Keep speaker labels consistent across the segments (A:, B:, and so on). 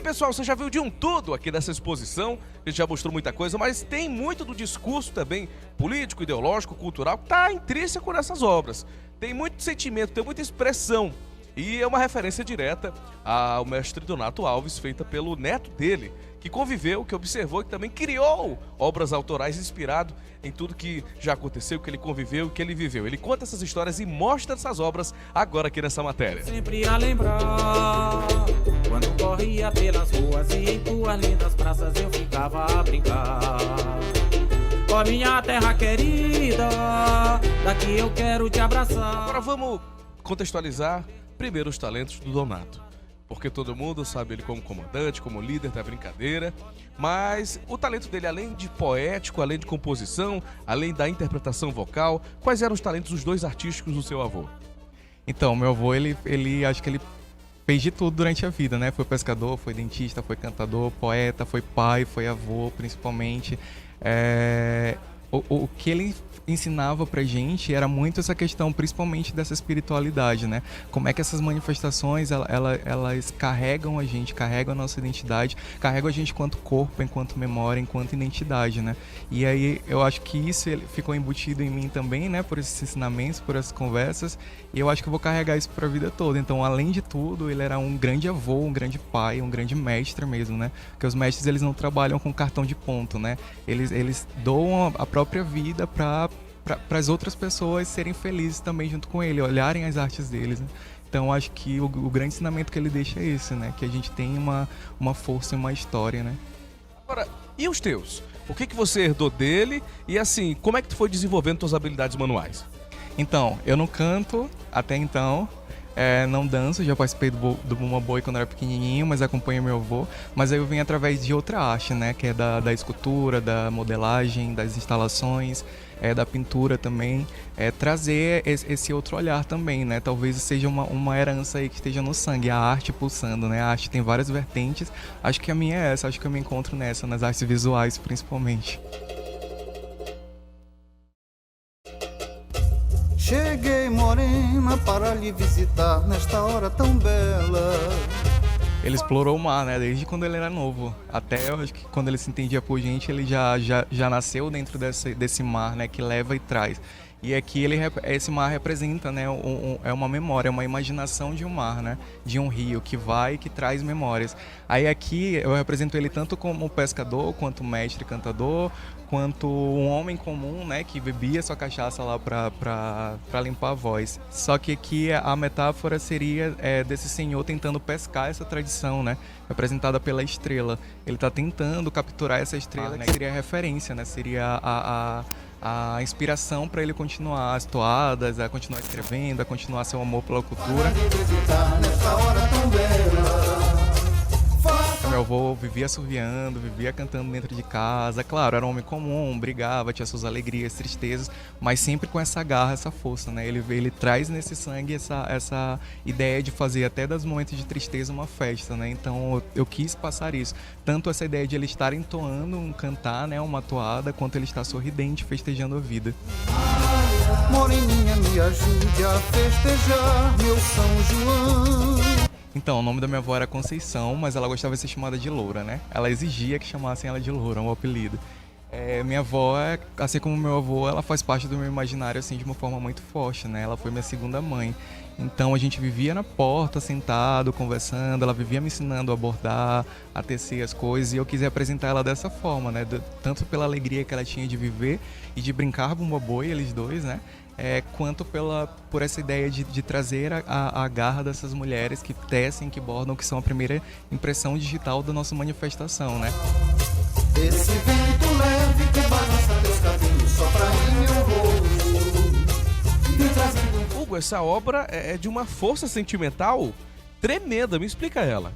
A: Pessoal, você já viu de um tudo aqui nessa exposição, a gente já mostrou muita coisa, mas tem muito do discurso também político, ideológico, cultural, que está intrínseco nessas obras. Tem muito sentimento, tem muita expressão. E é uma referência direta ao mestre Donato Alves, feita pelo neto dele, que conviveu, que observou e que também criou obras autorais inspirado em tudo que já aconteceu, que ele conviveu, que ele viveu. Ele conta essas histórias e mostra essas obras agora aqui nessa matéria.
B: Sempre a lembrar, quando corria pelas ruas e em tuas lindas praças eu ficava a brincar. Ó minha terra querida, daqui eu quero te abraçar.
A: Agora vamos contextualizar primeiro os talentos do Donato. Porque todo mundo sabe ele como comandante, como líder da brincadeira, mas o talento dele, além de poético, além de composição, além da interpretação vocal, quais eram os talentos dos dois artísticos do seu avô?
C: Então, meu avô, ele acho que ele fez de tudo durante a vida, né? Foi pescador, foi dentista, foi cantador, poeta, foi pai, foi avô, principalmente. O que ele ensinava pra gente era muito essa questão, principalmente dessa espiritualidade, né? Como é que essas manifestações, elas carregam a gente, carregam a nossa identidade, carregam a gente enquanto corpo, enquanto memória, enquanto identidade, né? E aí eu acho que isso ficou embutido em mim também, né? Por esses ensinamentos, por essas conversas, e eu acho que eu vou carregar isso pra vida toda. Então, além de tudo, ele era um grande avô, um grande pai, um grande mestre mesmo, né? Porque os mestres, eles não trabalham com cartão de ponto, né? Eles doam a própria vida para as outras pessoas serem felizes também junto com ele, olharem as artes deles, né? Então acho que o grande ensinamento que ele deixa é esse, né? Que a gente tem uma força e uma história, né?
A: Agora, e os teus? O que você herdou dele e assim, como é que tu foi desenvolvendo tuas habilidades manuais?
C: Então, eu não canto até então. Não danço, já participei do Bumba Boi quando era pequenininho, mas acompanho meu avô. Mas aí eu vim através de outra arte, né? Que é da escultura, da modelagem, das instalações, da pintura também. Trazer esse outro olhar também, né? Talvez seja uma herança aí que esteja no sangue, a arte pulsando, né? A arte tem várias vertentes. Acho que a minha é essa, acho que eu me encontro nessa, nas artes visuais principalmente.
D: Cheguei morena para lhe visitar nesta hora tão bela.
C: Ele explorou o mar, né, desde quando ele era novo. Até eu acho que quando ele se entendia por gente, ele já nasceu dentro desse mar, né, que leva e traz. E aqui esse mar representa, né, é uma memória, uma imaginação de um mar, né, de um rio que vai e que traz memórias. Aí aqui eu represento ele tanto como pescador, quanto mestre cantador, quanto um homem comum, né, que bebia sua cachaça lá para limpar a voz. Só que aqui a metáfora seria desse senhor tentando pescar essa tradição, né, representada pela estrela. Ele está tentando capturar essa estrela, né, que seria a referência, né, seria a inspiração para ele continuar as toadas, a continuar escrevendo, a continuar seu amor pela cultura. Meu avô vivia assoviando, vivia cantando dentro de casa. Claro, era um homem comum, brigava, tinha suas alegrias, tristezas, mas sempre com essa garra, essa força, né? Ele traz nesse sangue essa ideia de fazer até dos momentos de tristeza uma festa, né? Então eu quis passar isso. Tanto essa ideia de ele estar entoando um cantar, né, uma toada, quanto ele estar sorridente, festejando a vida.
D: Moreninha, me ajude a festejar meu São João.
C: Então, o nome da minha avó era Conceição, mas ela gostava de ser chamada de Loura, né? Ela exigia que chamassem ela de Loura, um apelido. Minha avó, assim como meu avô, ela faz parte do meu imaginário assim, de uma forma muito forte, né? Ela foi minha segunda mãe. Então a gente vivia na porta, sentado, conversando, ela vivia me ensinando a bordar, a tecer as coisas, e eu quis apresentar ela dessa forma, né? Tanto pela alegria que ela tinha de viver e de brincar Bumba Boi, eles dois, né? Quanto por essa ideia de trazer a garra dessas mulheres que tecem, que bordam, que são a primeira impressão digital da nossa manifestação, né?
D: Esse vento leve que balança teus cabelos só pra mim meu
A: Hugo, essa obra é de uma força sentimental tremenda, me explica ela.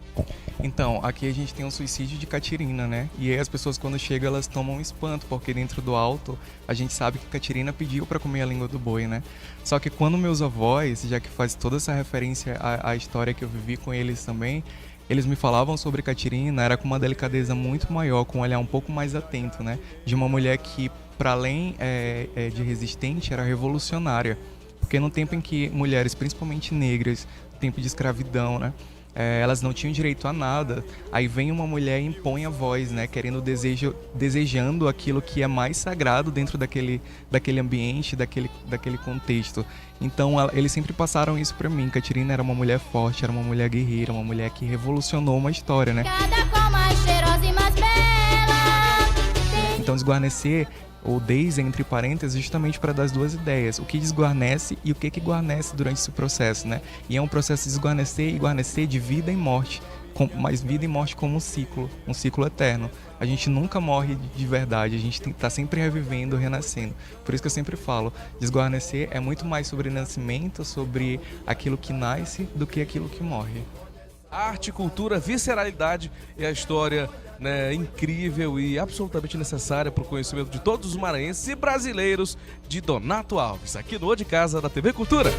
C: Então, aqui a gente tem um suicídio de Catirina, né? E aí as pessoas quando chegam, elas tomam um espanto, porque dentro do alto a gente sabe que Catirina pediu para comer a língua do boi, né? Só que quando meus avós, já que faz toda essa referência à história que eu vivi com eles também, eles me falavam sobre Catirina, era com uma delicadeza muito maior, com um olhar um pouco mais atento, né? De uma mulher que, para além de resistente, era revolucionária. Porque no tempo em que mulheres, principalmente negras, no tempo de escravidão, né? Elas não tinham direito a nada. Aí vem uma mulher e impõe a voz, né? Desejando aquilo que é mais sagrado dentro daquele ambiente, daquele contexto. Então eles sempre passaram isso pra mim. Catirina era uma mulher forte, era uma mulher guerreira, uma mulher que revolucionou uma história, né?
E: Cada cor mais cheirosa e mais bela.
C: Então desguarnecer, ou des entre parênteses, justamente para dar as duas ideias, o que desguarnece e o que guarnece durante esse processo, né? E é um processo de desguarnecer e guarnecer de vida e morte, mas vida e morte como um ciclo eterno. A gente nunca morre de verdade, a gente está sempre revivendo, renascendo. Por isso que eu sempre falo, desguarnecer é muito mais sobre nascimento, sobre aquilo que nasce, do que aquilo que morre.
A: Arte, cultura, visceralidade é a história, né, incrível e absolutamente necessária para o conhecimento de todos os maranhenses e brasileiros de Donato Alves, aqui no O de Casa da TV Cultura.